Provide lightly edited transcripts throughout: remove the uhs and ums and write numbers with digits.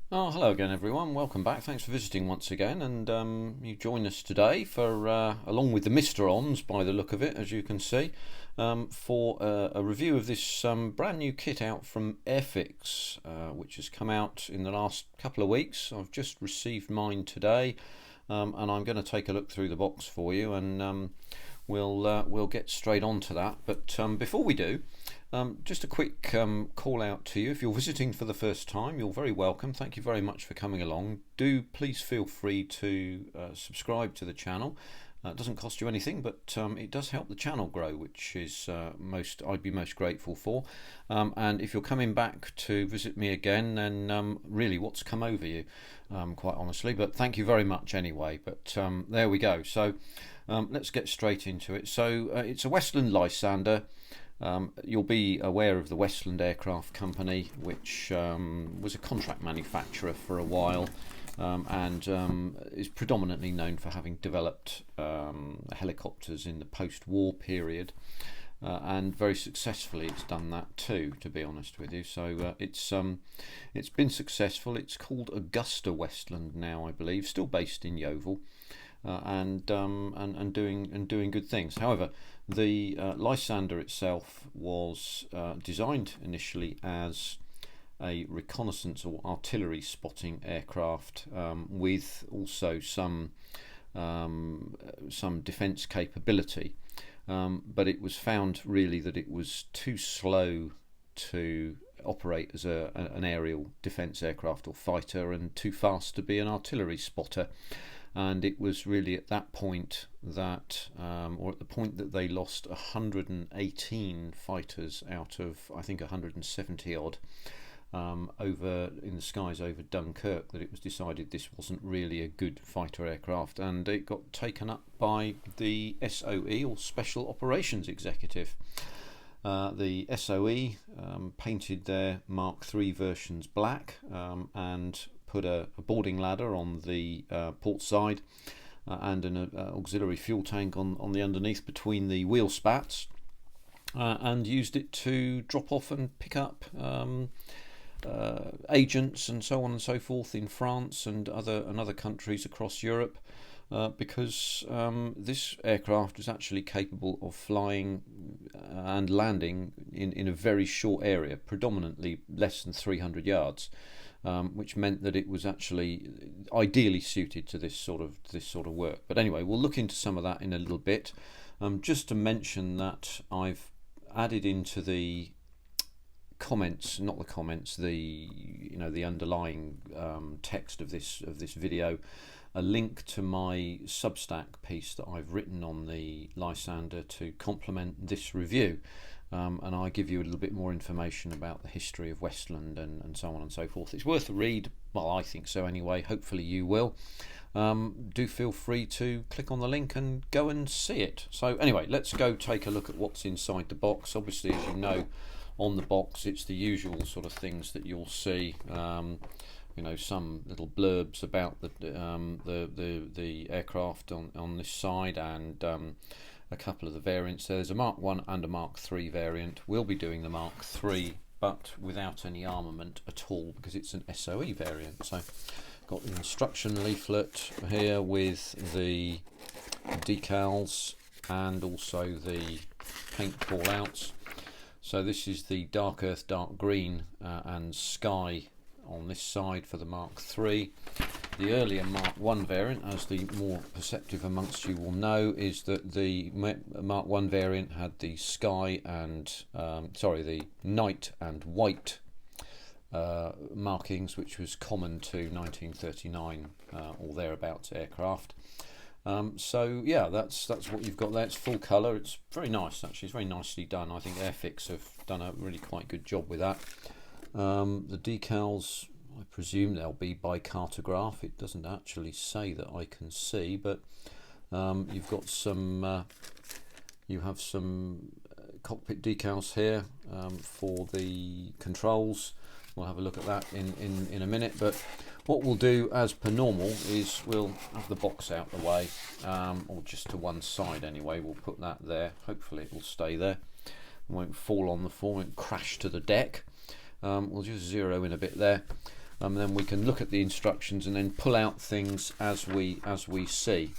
Oh, hello again, everyone. Welcome back. Thanks for visiting once again. And you join us today for, along with the Mr. Ons, by the look of it, as you can see, for a review of this brand new kit out from Airfix, which has come out in the last couple of weeks. I've just received mine today, and I'm going to take a look through the box for you, and we'll get straight on to that. But before we do, just a quick call out to you. If you're visiting for the first time, you're very welcome. Thank you very much for coming along. Do please feel free to subscribe to the channel. It doesn't cost you anything, but it does help the channel grow, which is I'd be most grateful for. And if you're coming back to visit me again, then really, what's come over you, quite honestly. But thank you very much anyway. But there we go. So let's get straight into it. So it's a Westland Lysander. You'll be aware of the Westland Aircraft Company, which was a contract manufacturer for a while, and is predominantly known for having developed helicopters in the post-war period, and very successfully it's done that too, to be honest with you. So it's been successful. It's called Augusta Westland now, I believe, still based in Yeovil. And doing good things. However, the Lysander itself was designed initially as a reconnaissance or artillery spotting aircraft, with also some defence capability, but it was found really that it was too slow to operate as an aerial defence aircraft or fighter, and too fast to be an artillery spotter. And it was really at that point that, or at the point that they lost 118 fighters out of, I think, 170 odd, over in the skies over Dunkirk, that it was decided this wasn't really a good fighter aircraft, and it got taken up by the SOE, or Special Operations Executive. The SOE painted their Mark III versions black, and put a boarding ladder on the port side, and an auxiliary fuel tank on the underneath between the wheel spats, and used it to drop off and pick up agents and so on and so forth in France and other countries across Europe, because this aircraft was actually capable of flying and landing in a very short area, predominantly less than 300 yards. Which meant that it was actually ideally suited to this sort of work. But anyway, we'll look into some of that in a little bit. Just to mention that I've added into the comments, not the comments, the underlying text of this video, a link to my Substack piece that I've written on the Lysander to complement this review. And I give you a little bit more information about the history of Westland and so on and so forth. It's worth a read. Well, I think so anyway. Hopefully you will. Do feel free to click on the link and go and see it. So anyway, let's go take a look at what's inside the box. Obviously, as you know, on the box it's the usual sort of things that you'll see. Some little blurbs about the aircraft on this side, and a couple of the variants. There's a Mark 1 and a Mark 3 variant. We'll be doing the Mark 3, but without any armament at all, because it's an SOE variant. So got the instruction leaflet here with the decals and also the paint call outs. So this is the dark earth, dark green and sky on this side for the Mark 3. The earlier Mark 1 variant, as the more perceptive amongst you will know, is that the Mark 1 variant had the sky and the night and white markings, which was common to 1939 or thereabouts aircraft. So yeah, that's what you've got there. It's full colour. It's very nice, actually. It's very nicely done. I think Airfix have done a really quite good job with that. The decals, I presume they'll be by cartograph. It doesn't actually say that I can see, but you've got some cockpit decals here for the controls. We'll have a look at that in a minute, but what we'll do as per normal is we'll have the box out the way, or just to one side anyway. We'll put that there. Hopefully it will stay there. It won't fall on the floor and crash to the deck. We'll just zero in a bit there. then we can look at the instructions and then pull out things as we see.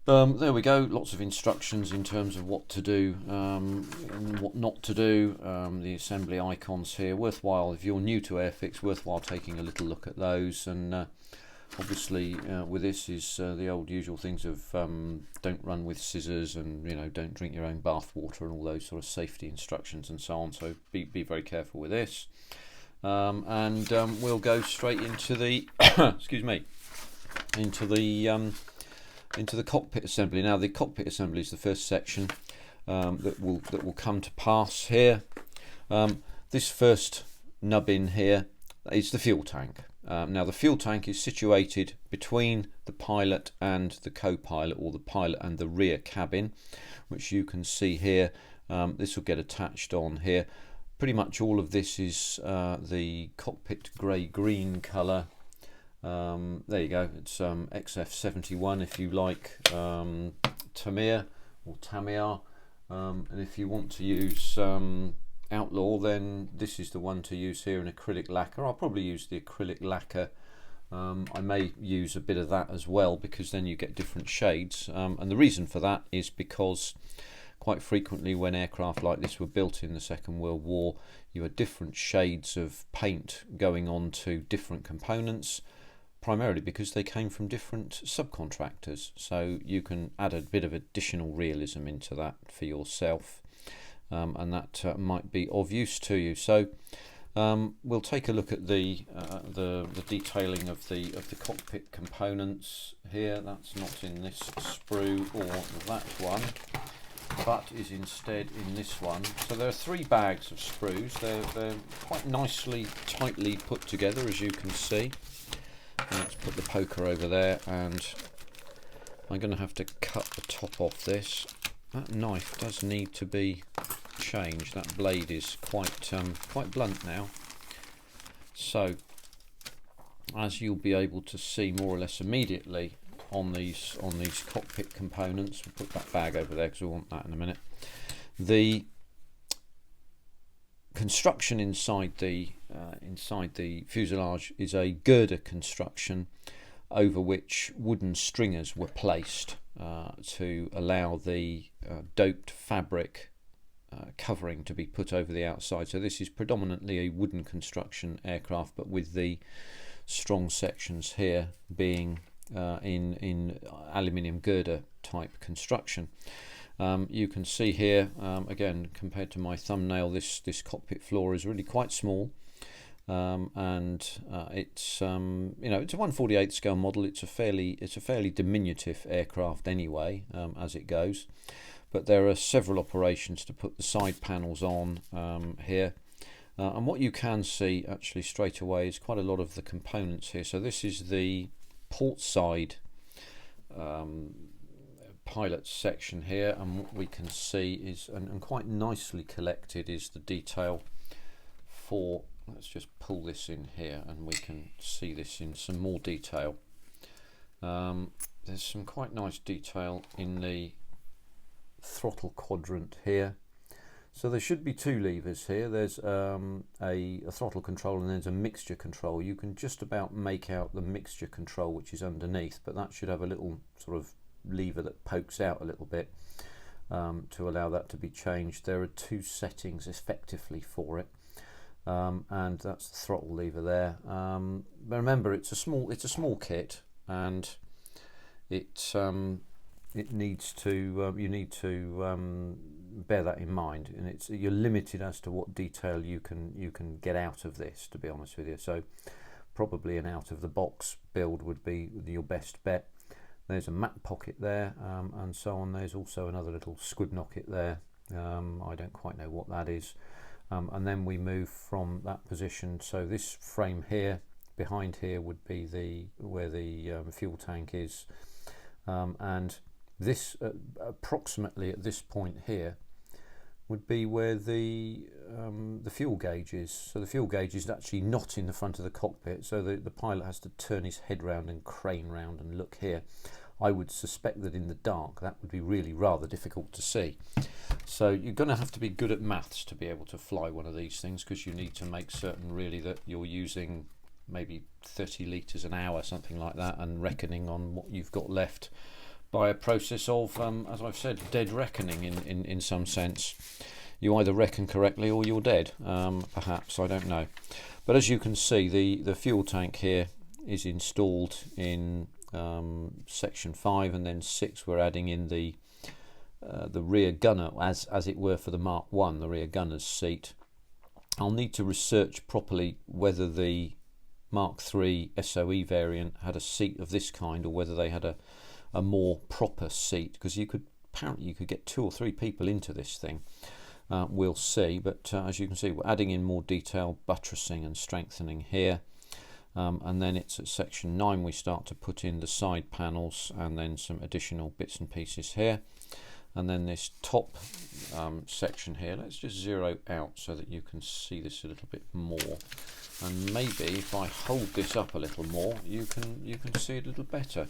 There we go, lots of instructions in terms of what to do and what not to do. The assembly icons here, worthwhile if you're new to Airfix, worthwhile taking a little look at those. And obviously with this is the old usual things of don't run with scissors, and don't drink your own bath water, and all those sort of safety instructions and so on. So be very careful with this. We'll go straight into the excuse me, into the cockpit assembly. Now the cockpit assembly is the first section that will come to pass here. This first nubbin here is the fuel tank. Now the fuel tank is situated between the pilot and the co-pilot, or the pilot and the rear cabin, which you can see here. This will get attached on here. Pretty much all of this is the cockpit grey-green colour. There you go, it's XF71 if you like, Tamiya or Tamiya, and if you want to use Outlaw, then this is the one to use here in acrylic lacquer. I'll probably use the acrylic lacquer. I may use a bit of that as well, because then you get different shades, and the reason for that is because quite frequently when aircraft like this were built in the Second World War, you had different shades of paint going on to different components, primarily because they came from different subcontractors. So you can add a bit of additional realism into that for yourself, and that might be of use to you. So we'll take a look at the detailing of the cockpit components here. That's not in this sprue or that one, but is instead in this one. So there are 3 bags of sprues. They're quite nicely, tightly put together, as you can see. Let's put the poker over there, and I'm going to have to cut the top off this. That knife does need to be changed. That blade is quite blunt now. So, as you'll be able to see more or less immediately on these cockpit components, we'll put that bag over there because we want that in a minute. The construction inside the fuselage is a girder construction over which wooden stringers were placed to allow the doped fabric covering to be put over the outside. So this is predominantly a wooden construction aircraft, but with the strong sections here being in aluminium girder type construction. You can see here, again, compared to my thumbnail, this cockpit floor is really quite small, and it's it's a 1/48 scale model. It's a fairly diminutive aircraft anyway, as it goes. But there are several operations to put the side panels on here, and what you can see actually straight away is quite a lot of the components here. So this is the port side pilot section here, and what we can see is, and quite nicely collected, is the detail for, let's just pull this in here and we can see this in some more detail. There's some quite nice detail in the throttle quadrant here. So there should be 2 levers here. There's a throttle control and there's a mixture control. You can just about make out the mixture control, which is underneath, but that should have a little sort of lever that pokes out a little bit to allow that to be changed. There are 2 settings effectively for it, and that's the throttle lever there. But remember, it's a small kit, and it needs to you need to bear that in mind, and you're limited as to what detail you can get out of this, to be honest with you. So probably an out of the box build would be your best bet. There's a map pocket there, and so on. There's also another little squib nocket there. I don't quite know what that is. And then we move from that position. So this frame here, behind here, would be where the fuel tank is, and this approximately at this point here would be where the fuel gauge is. So the fuel gauge is actually not in the front of the cockpit, so the pilot has to turn his head round and crane round and look here. I would suspect that in the dark that would be really rather difficult to see. So you're going to have to be good at maths to be able to fly one of these things, because you need to make certain really that you're using maybe 30 litres an hour, something like that, and reckoning on what you've got left by a process of, as I've said, dead reckoning in some sense. You either reckon correctly or you're dead, perhaps, I don't know. But as you can see, the fuel tank here is installed in section 5, and then 6 we're adding in the rear gunner, as it were, for the Mark 1, the rear gunner's seat. I'll need to research properly whether the Mark 3 SOE variant had a seat of this kind, or whether they had a more proper seat, because apparently you could get 2 or 3 people into this thing. We'll see, but as you can see, we're adding in more detail, buttressing and strengthening here. And then it's at section 9 we start to put in the side panels, and then some additional bits and pieces here. And then this top section here, let's just zero out so that you can see this a little bit more. And maybe if I hold this up a little more, you can see it a little better.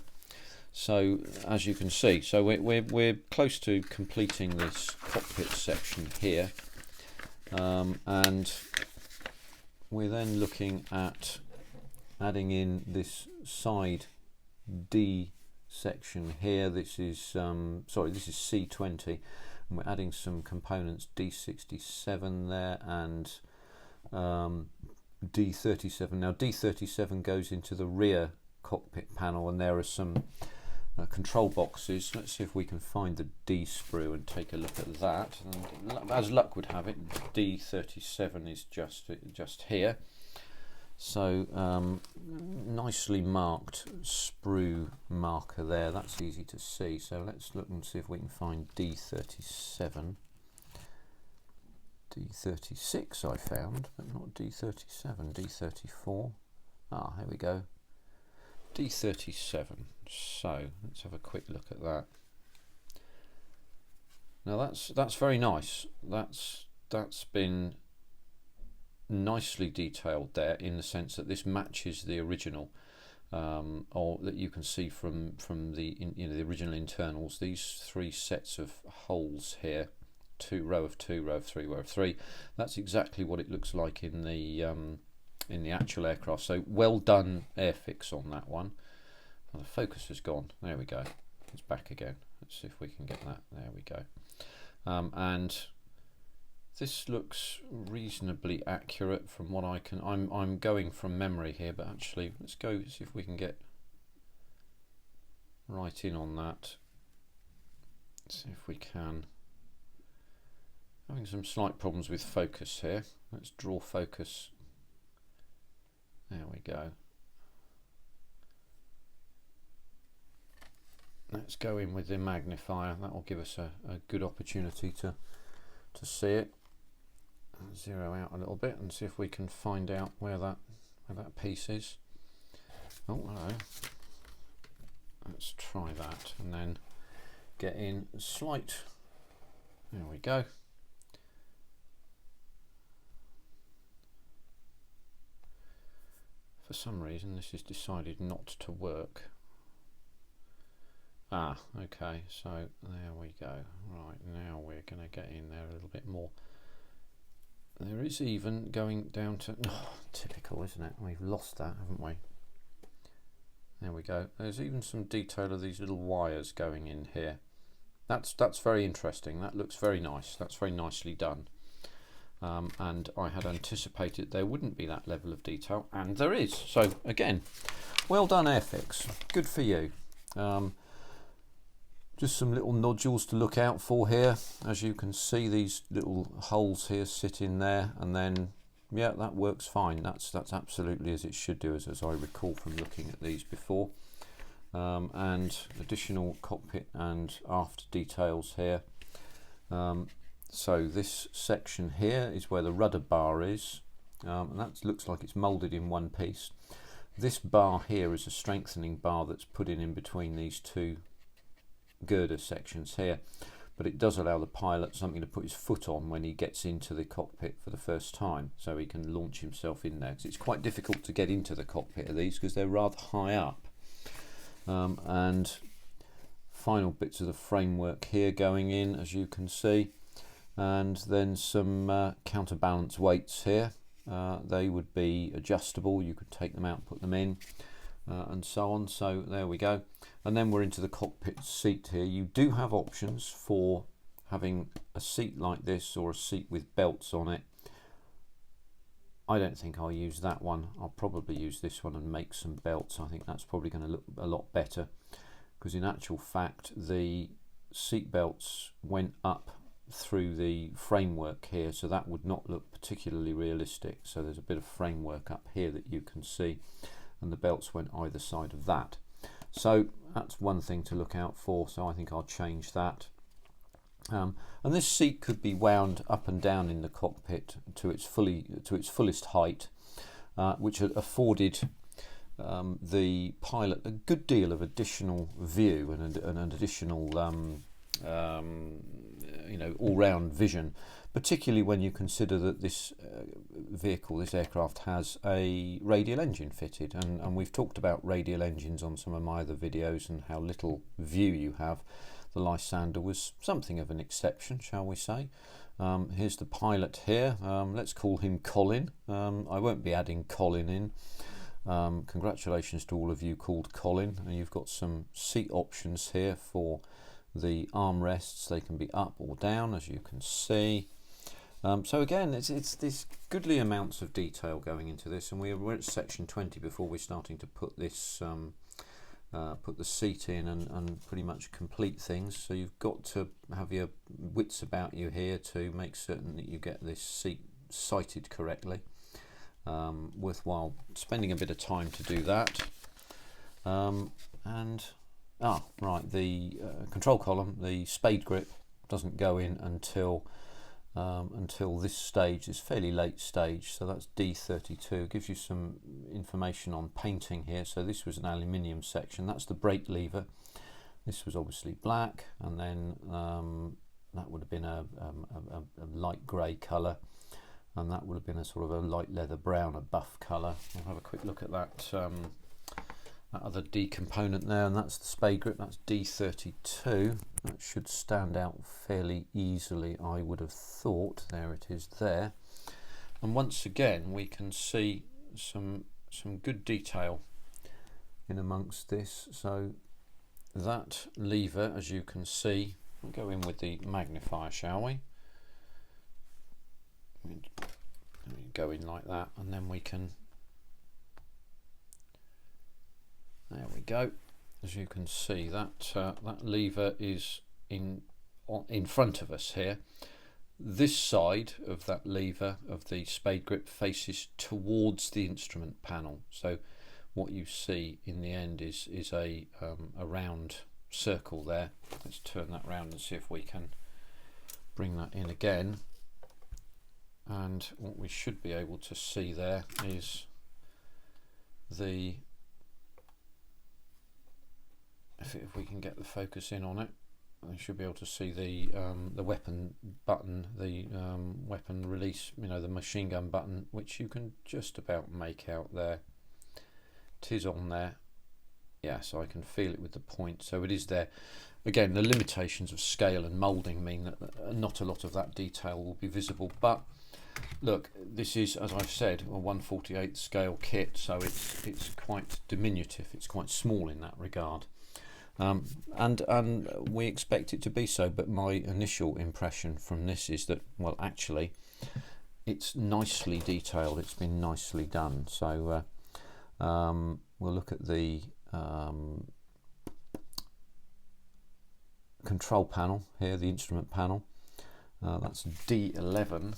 So as you can see, so we're close to completing this cockpit section here, and we're then looking at adding in this side D section here. This is this is C20, and we're adding some components D67 there, and D37. Now D37 goes into the rear cockpit panel, and there are some control boxes. Let's see if we can find the D sprue and take a look at that. And as luck would have it, D37 is just here. So nicely marked sprue marker there, that's easy to see. So let's look and see if we can find D37. D36 I found, but not D37, D34. Ah, here we go. D37. So let's have a quick look at that. Now that's very nice. That's been nicely detailed there, in the sense that this matches the original, or that you can see from the the original internals. These 3 sets of holes here, row of 2, row of 3, row of 3. That's exactly what it looks like in the actual aircraft. So well done, Airfix, on that one. Oh, the focus has gone. There we go. It's back again. Let's see if we can get that. There we go. And this looks reasonably accurate from what I can. I'm going from memory here, but actually, let's go see if we can get right in on that. Let's see if we can. Having some slight problems with focus here. Let's draw focus. There we go. Let's go in with the magnifier. That will give us a good opportunity to see it. Zero out a little bit and see if we can find out where that piece is. Oh, hello. Let's try that, and then get in slight. There we go. For some reason this has decided not to work. Ah, okay, so there we go. Right, now we're going to get in there a little bit more. There is even going down to, typical, isn't it? We've lost that, haven't we? There we go. There's even some detail of these little wires going in here. That's very interesting. That looks very nice. That's very nicely done. And I had anticipated there wouldn't be that level of detail, and there is. So again, well done, Airfix. Good for you. Just some little nodules to look out for here. As you can see, these little holes here sit in there, and then yeah, that works fine. That's absolutely as it should do, as I recall from looking at these before. And additional cockpit and aft details here. So this section here is where the rudder bar is, and that looks like it's moulded in one piece. This bar here is a strengthening bar that's put in between these 2 girder sections here, but it does allow the pilot something to put his foot on when he gets into the cockpit for the first time, so he can launch himself in there, because it's quite difficult to get into the cockpit of these because they're rather high up. And final bits of the framework here going in, as you can see, and then some counterbalance weights here. They would be adjustable, you could take them out, put them in, and so on. So there we go. And then we're into the cockpit seat here. You do have options for having a seat like this or a seat with belts on it. I don't think I'll use that one. I'll probably use this one and make some belts. I think that's probably going to look a lot better, because in actual fact the seat belts went up through the framework here, so that would not look particularly realistic. So there's a bit of framework up here that you can see, and the belts went either side of that. So that's one thing to look out for, so I think I'll change that. And this seat could be wound up and down in the cockpit to its fullest height, which afforded the pilot a good deal of additional view and an additional all-round vision, particularly when you consider that this this aircraft has a radial engine fitted, and we've talked about radial engines on some of my other videos and how little view you have. The Lysander was something of an exception, shall we say. Here's the pilot here. Let's call him Colin. I won't be adding Colin in. Congratulations to all of you called Colin. And you've got some seat options here for the armrests. They can be up or down, as you can see. So again, it's this goodly amounts of detail going into this, and we're at section 20 before we're starting to put this put the seat in and pretty much complete things. So you've got to have your wits about you here to make certain that you get this seat sighted correctly. Worthwhile spending a bit of time to do that. The control column, the spade grip, doesn't go in until this stage, this fairly late stage. So that's D32. It gives you some information on painting here. So this was an aluminium section. That's the brake lever. This was obviously black, and then that would have been a light grey colour, and that would have been a sort of a light leather brown, a buff colour. We'll have a quick look at that that other D component there, and that's the spade grip. That's D32. That should stand out fairly easily, I would have thought. There it is there. And once again we can see some good detail in amongst this. So that lever, as you can see, we'll go in with the magnifier, shall we? Let me go in like that, and then we can, there we go. As you can see, that that lever is in front of us here. This side of that lever of the spade grip faces towards the instrument panel. So what you see in the end is a round circle there. Let's turn that round and see if we can bring that in again. And what we should be able to see there is the, if we can get the focus in on it, we should be able to see the weapon button, the weapon release, the machine gun button, which you can just about make out there. It is on there. Yeah, so I can feel it with the point. So it is there. Again, the limitations of scale and moulding mean that not a lot of that detail will be visible, but look, this is, as I've said, a 1/48 scale kit, so it's quite diminutive. It's quite small in that regard, and we expect it to be so. But my initial impression from this is that, well, actually, it's nicely detailed. It's been nicely done. So we'll look at the control panel here, the instrument panel. That's D11.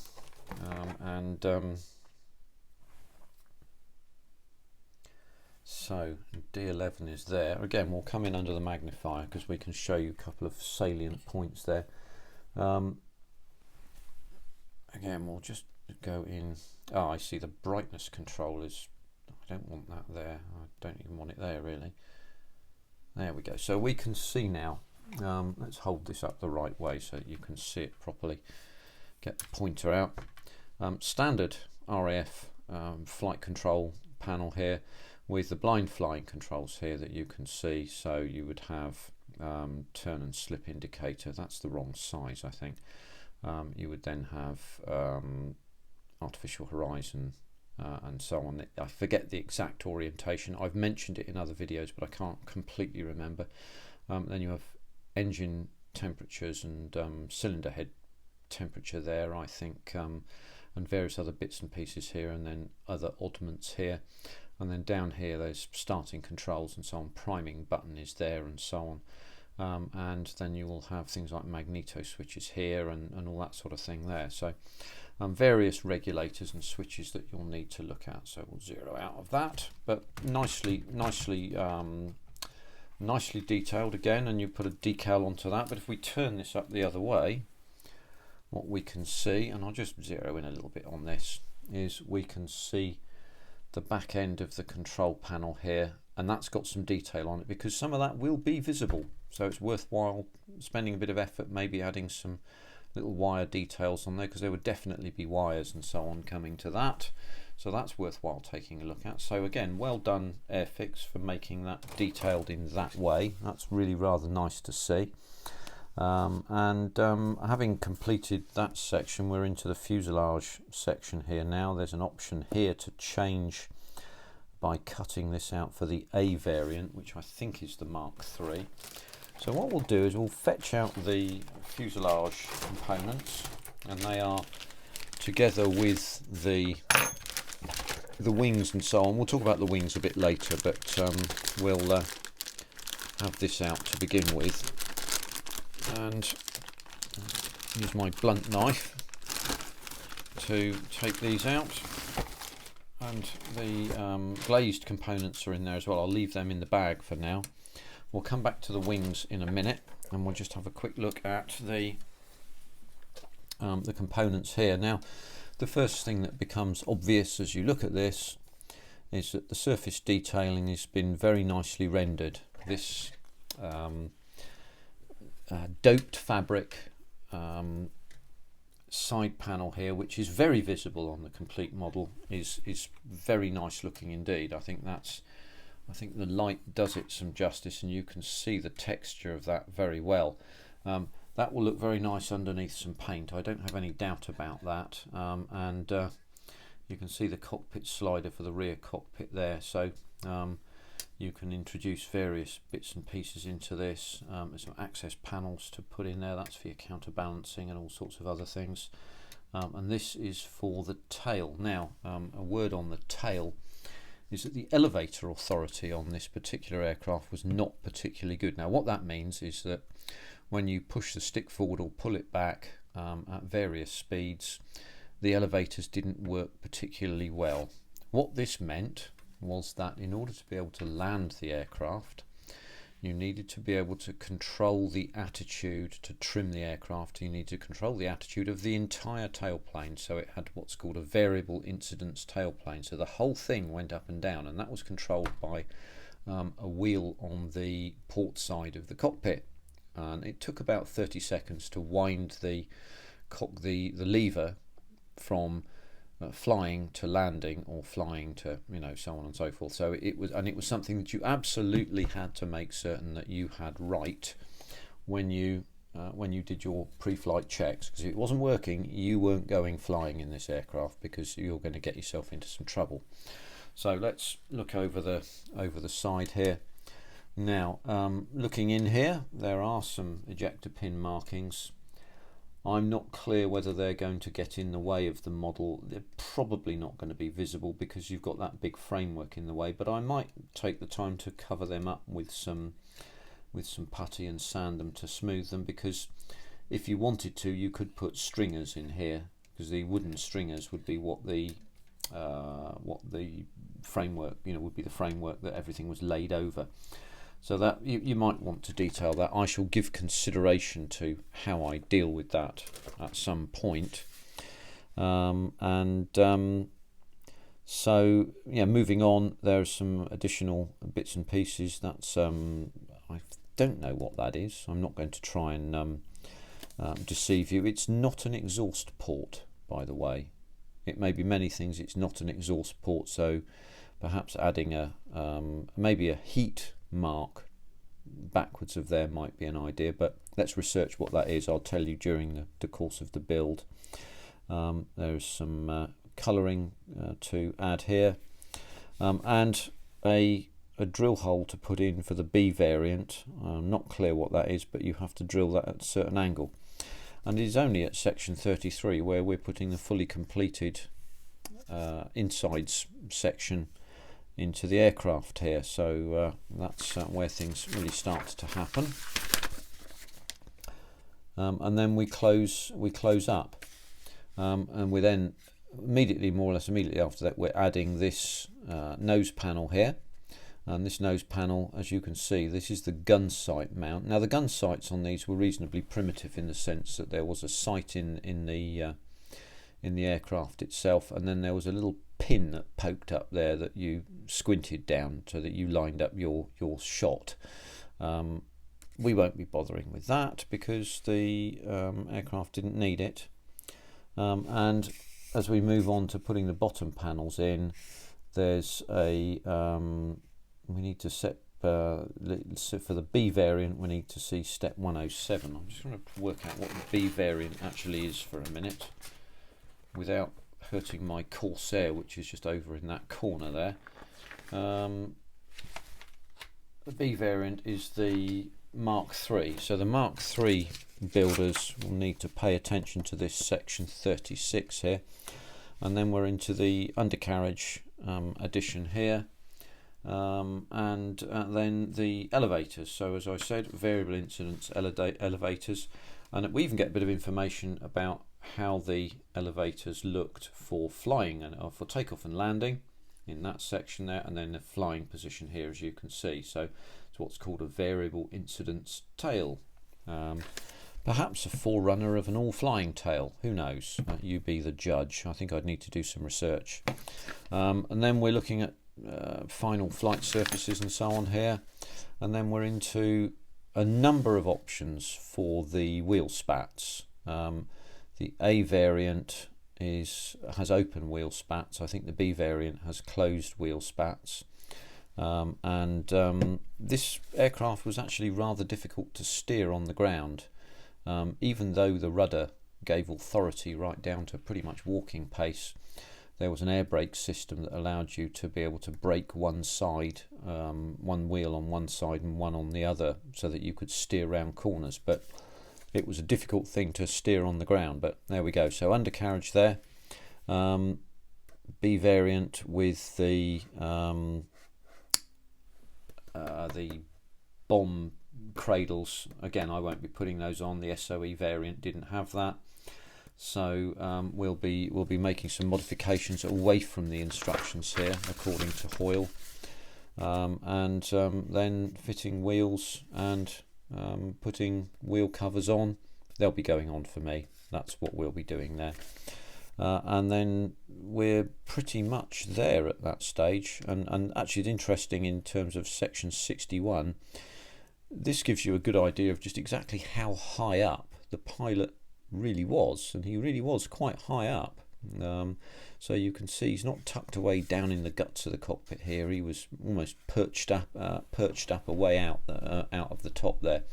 So D11 is there. Again, we'll come in under the magnifier because we can show you a couple of salient points there. Again, we'll just go in. Oh, I see the brightness control is, I don't want that there. I don't even want it there really. There we go. So we can see now. Let's hold this up the right way so that you can see it properly. Get the pointer out. Standard RAF flight control panel here with the blind flying controls here that you can see. So you would have turn and slip indicator. That's the wrong size, I think. You would then have artificial horizon and so on. I forget the exact orientation. I've mentioned it in other videos, but I can't completely remember. Then you have engine temperatures and cylinder head temperature there, I think, and various other bits and pieces here, and then other oddments here. And then down here there's starting controls and so on, priming button is there and so on. And then you will have things like magneto switches here and all that sort of thing there. So various regulators and switches that you'll need to look at. So we'll zero out of that, but nicely detailed again, and you put a decal onto that. But if we turn this up the other way, what we can see, and I'll just zero in a little bit on this, is we can see the back end of the control panel here, and that's got some detail on it because some of that will be visible, so it's worthwhile spending a bit of effort maybe adding some little wire details on there, because there would definitely be wires and so on coming to that, so that's worthwhile taking a look at. So again, well done Airfix for making that detailed in that way. That's really rather nice to see. Having completed that section, we're into the fuselage section here now. There's an option here to change by cutting this out for the A variant, which I think is the Mark III. So what we'll do is we'll fetch out the fuselage components, and they are together with the wings and so on. We'll talk about the wings a bit later, but we'll have this out to begin with, and use my blunt knife to take these out. And the glazed components are in there as well. I'll leave them in the bag for now. We'll come back to the wings in a minute, and we'll just have a quick look at the components here. Now, the first thing that becomes obvious as you look at this is that the surface detailing has been very nicely rendered. This doped fabric side panel here, which is very visible on the complete model, is very nice looking indeed. I think the light does it some justice, and you can see the texture of that very well. That will look very nice underneath some paint, I don't have any doubt about that. You can see the cockpit slider for the rear cockpit there, so you can introduce various bits and pieces into this. There's some access panels to put in there, that's for your counterbalancing and all sorts of other things. And this is for the tail. Now, a word on the tail is that the elevator authority on this particular aircraft was not particularly good. Now, what that means is that when you push the stick forward or pull it back at various speeds, the elevators didn't work particularly well. What this meant was that in order to be able to land the aircraft, you needed to be able to control the attitude to trim the aircraft. You need to control the attitude of the entire tailplane, so it had what's called a variable incidence tailplane. So the whole thing went up and down, and that was controlled by a wheel on the port side of the cockpit. And it took about 30 seconds to wind the lever from flying to landing, or flying to, so on and so forth. So it was something that you absolutely had to make certain that you had right when you did your pre-flight checks, because if it wasn't working, you weren't going flying in this aircraft, because you're going to get yourself into some trouble. So let's look over the side here. Now, looking in here, there are some ejector pin markings. I'm not clear whether they're going to get in the way of the model. They're probably not going to be visible because you've got that big framework in the way, but I might take the time to cover them up with some putty and sand them to smooth them, because if you wanted to, you could put stringers in here, because the wooden stringers would be what the framework, would be the framework that everything was laid over. So that you might want to detail that. I shall give consideration to how I deal with that at some point. So yeah, moving on, there are some additional bits and pieces. That's I don't know what that is. I'm not going to try and deceive you. It's not an exhaust port, by the way. It may be many things. It's not an exhaust port. So perhaps adding maybe a heat mark backwards of there might be an idea, but let's research what that is. I'll tell you during the course of the build. There's some colouring to add here, and a drill hole to put in for the B variant. I'm not clear what that is, but you have to drill that at a certain angle, and it is only at section 33 where we're putting the fully completed insides section into the aircraft here. So that's where things really start to happen, and then we close up, and we then more or less immediately after that, we're adding this nose panel here. And this nose panel, as you can see, this is the gun sight mount. Now the gun sights on these were reasonably primitive in the sense that there was a sight in the aircraft itself, and then there was a little pin that poked up there that you squinted down so that you lined up your shot. We won't be bothering with that because the aircraft didn't need it. And as we move on to putting the bottom panels in, there's a we need to set for the B variant, we need to see step 107. I'm just going to work out what the B variant actually is for a minute without hurting my Corsair, which is just over in that corner there. The B variant is the Mark III. So the Mark III builders will need to pay attention to this section 36 here, and then we're into the undercarriage addition here. And then the elevators. So as I said, variable incidence elevators, and we even get a bit of information about how the elevators looked for flying and for takeoff and landing in that section there, and then the flying position here, as you can see. So it's what's called a variable incidence tail, perhaps a forerunner of an all-flying tail, who knows. You be the judge. I think I'd need to do some research. And then we're looking at final flight surfaces and so on here, and then we're into a number of options for the wheel spats. The A variant has open wheel spats. I think the B variant has closed wheel spats, and this aircraft was actually rather difficult to steer on the ground, even though the rudder gave authority right down to pretty much walking pace. There was an air brake system that allowed you to be able to brake one side, one wheel on one side and one on the other, so that you could steer around corners. But it was a difficult thing to steer on the ground. But there we go. So undercarriage there. B variant with the bomb cradles. Again, I won't be putting those on. The SOE variant didn't have that. So we'll be making some modifications away from the instructions here, according to Hoyle, and then fitting wheels and putting wheel covers on. They'll be going on for me. That's what we'll be doing there, and then we're pretty much there at that stage. And actually, it's interesting in terms of section 61. This gives you a good idea of just exactly how high up the pilot really was, and he really was quite high up. So you can see he's not tucked away down in the guts of the cockpit here. He was almost perched up away out of the top there.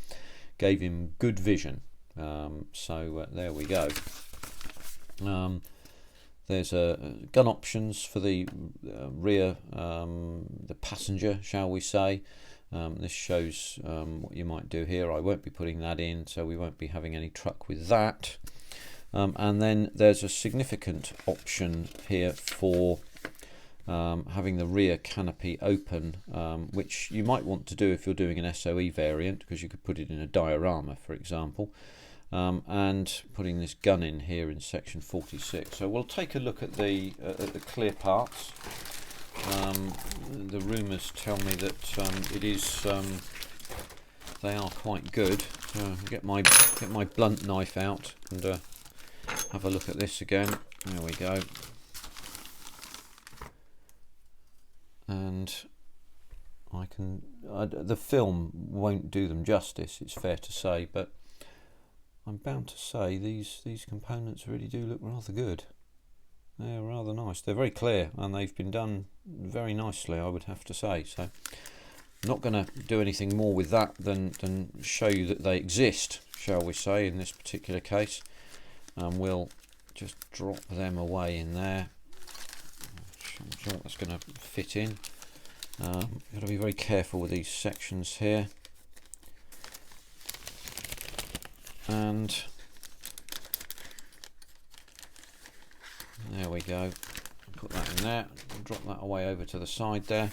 Gave him good vision. So there we go. There's gun options for the rear, the passenger, shall we say. This shows what you might do here. I won't be putting that in, so we won't be having any truck with that. And then there's a significant option here for having the rear canopy open, which you might want to do if you're doing an SOE variant, because you could put it in a diorama, for example, and putting this gun in here in section 46. So we'll take a look at the clear parts. The rumours tell me that it is they are quite good. So get my blunt knife out and have a look at this again. There we go. And the film won't do them justice, it's fair to say, but I'm bound to say these components really do look rather good. They're rather nice. They're very clear, and they've been done very nicely, I would have to say. So not going to do anything more with that than show you that they exist, shall we say, in this particular case. And we'll just drop them away in there. I'm not sure what that's going to fit in. Got to be very careful with these sections here. And there we go. Put that in there. Drop that away over to the side there.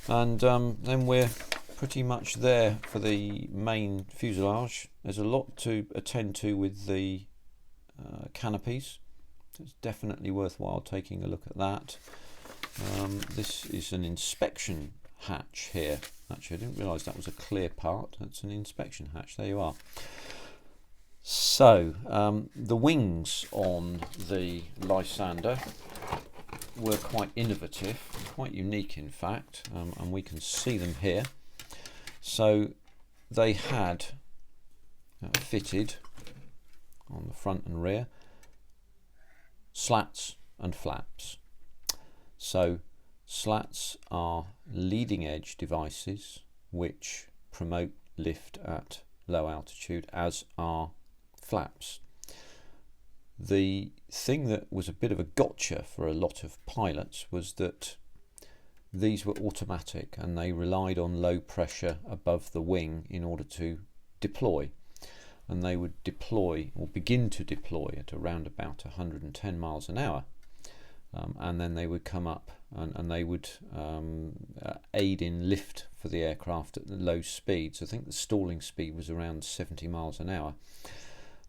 And then we're pretty much there for the main fuselage. There's a lot to attend to with the canopies. It's definitely worthwhile taking a look at that. This is an inspection hatch here. Actually, I didn't realise that was a clear part. That's an inspection hatch. There you are. So, the wings on the Lysander were quite innovative, quite unique in fact, and we can see them here. So, they had fitted on the front and rear slats and flaps. So, slats are leading edge devices which promote lift at low altitude, as are flaps. The thing that was a bit of a gotcha for a lot of pilots was that these were automatic and they relied on low pressure above the wing in order to deploy, and they would deploy or begin to deploy at around about 110 miles an hour, and then they would come up and they would aid in lift for the aircraft at the low speeds. I think the stalling speed was around 70 miles an hour.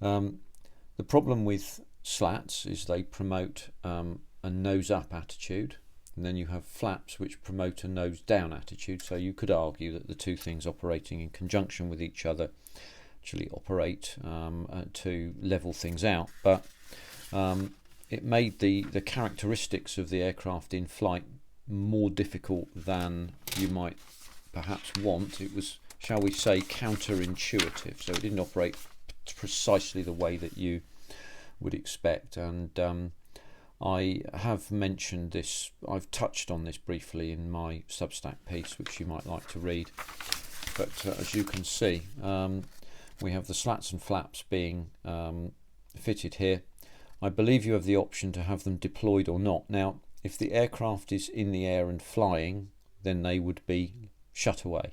The problem with slats is they promote a nose up attitude, and then you have flaps which promote a nose down attitude. So you could argue that the two things operating in conjunction with each other actually operate to level things out, but it made the characteristics of the aircraft in flight more difficult than you might perhaps want. It was, shall we say, counterintuitive, so it didn't operate precisely the way that you would expect. And I have mentioned this, I've touched on this briefly in my Substack piece, which you might like to read. But as you can see, we have the slats and flaps being fitted here. I believe you have the option to have them deployed or not. Now, if the aircraft is in the air and flying, then they would be shut away.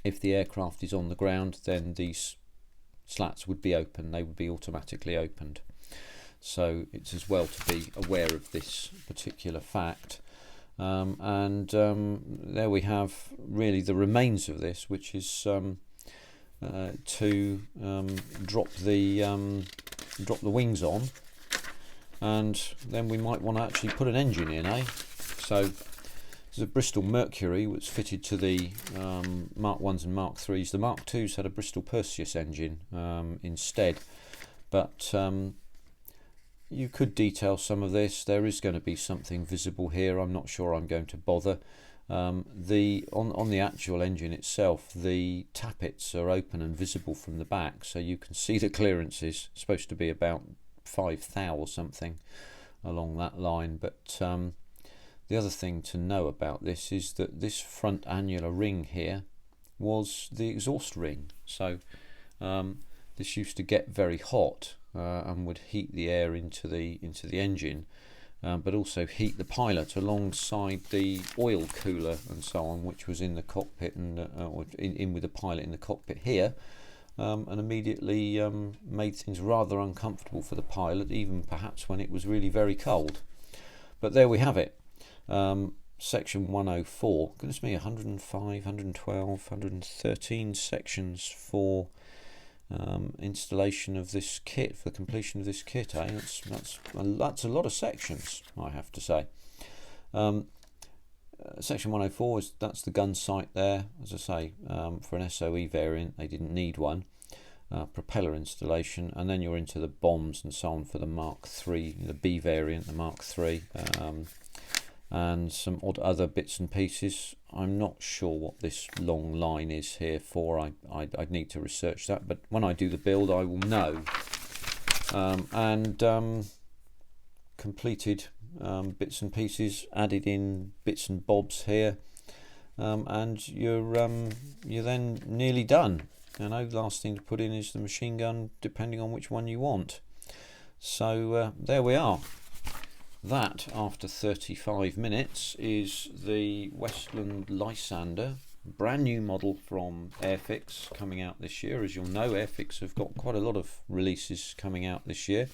If the aircraft is on the ground, then these slats would be open, they would be automatically opened. So it's as well to be aware of this particular fact. There we have really the remains of this, which is to drop the wings on, and then we might want to actually put an engine in, So there's a Bristol Mercury which fitted to the Mark 1s and Mark 3s. The Mark 2s had a Bristol Perseus engine instead, but you could detail some of this. There is going to be something visible here. I'm not sure I'm going to bother. On the actual engine itself, the tappets are open and visible from the back, so you can see the clearance is supposed to be about 5 thou or something along that line. But the other thing to know about this is that this front annular ring here was the exhaust ring. So this used to get very hot and would heat the air into the engine, but also heat the pilot alongside the oil cooler and so on, which was in the cockpit and or in with the pilot in the cockpit here, and immediately made things rather uncomfortable for the pilot, even perhaps when it was really very cold. But there we have it. Section 104, goodness me, 105, 112, 113 sections for installation of this kit, for the completion of this kit. That's a lot of sections, I have to say. Section 104 that's the gun sight there. As I say, for an SOE variant they didn't need one. Propeller installation, and then you're into the bombs and so on for the Mark 3, the B variant, the Mark 3, and some odd other bits and pieces. I'm not sure what this long line is here for. I'd need to research that, but when I do the build I will know. Completed bits and pieces, added in bits and bobs here. and you're then nearly done. Last thing to put in is the machine gun, depending on which one you want. So there we are. That, after 35 minutes, is the Westland Lysander, brand new model from Airfix, coming out this year. As you'll know, Airfix have got quite a lot of releases coming out this year,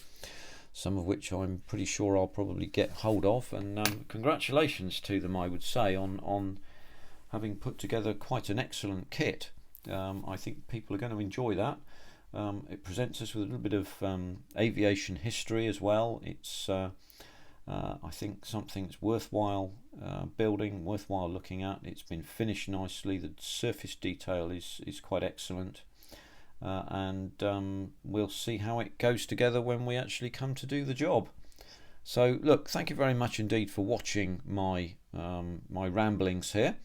some of which I'm pretty sure I'll probably get hold of, and congratulations to them, I would say, on having put together quite an excellent kit. I think people are going to enjoy that. It presents us with a little bit of aviation history as well. It's I think something that's worthwhile building, worthwhile looking at. It's been finished nicely. The surface detail is quite excellent, and we'll see how it goes together when we actually come to do the job. So look, thank you very much indeed for watching my ramblings here.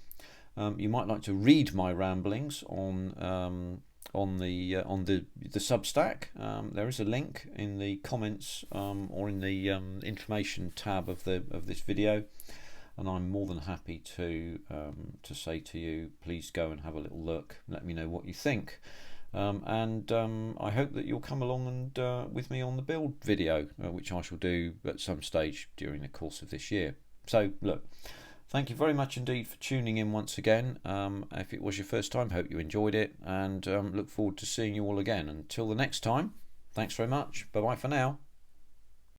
You might like to read my ramblings on the Substack. There is a link in the comments or in the information tab of this video, and I'm more than happy to say to you, please go and have a little look. Let me know what you think, and I hope that you'll come along and with me on the build video, which I shall do at some stage during the course of this year. So look, thank you very much indeed for tuning in once again. If it was your first time, hope you enjoyed it, and look forward to seeing you all again. Until the next time, thanks very much. Bye bye for now.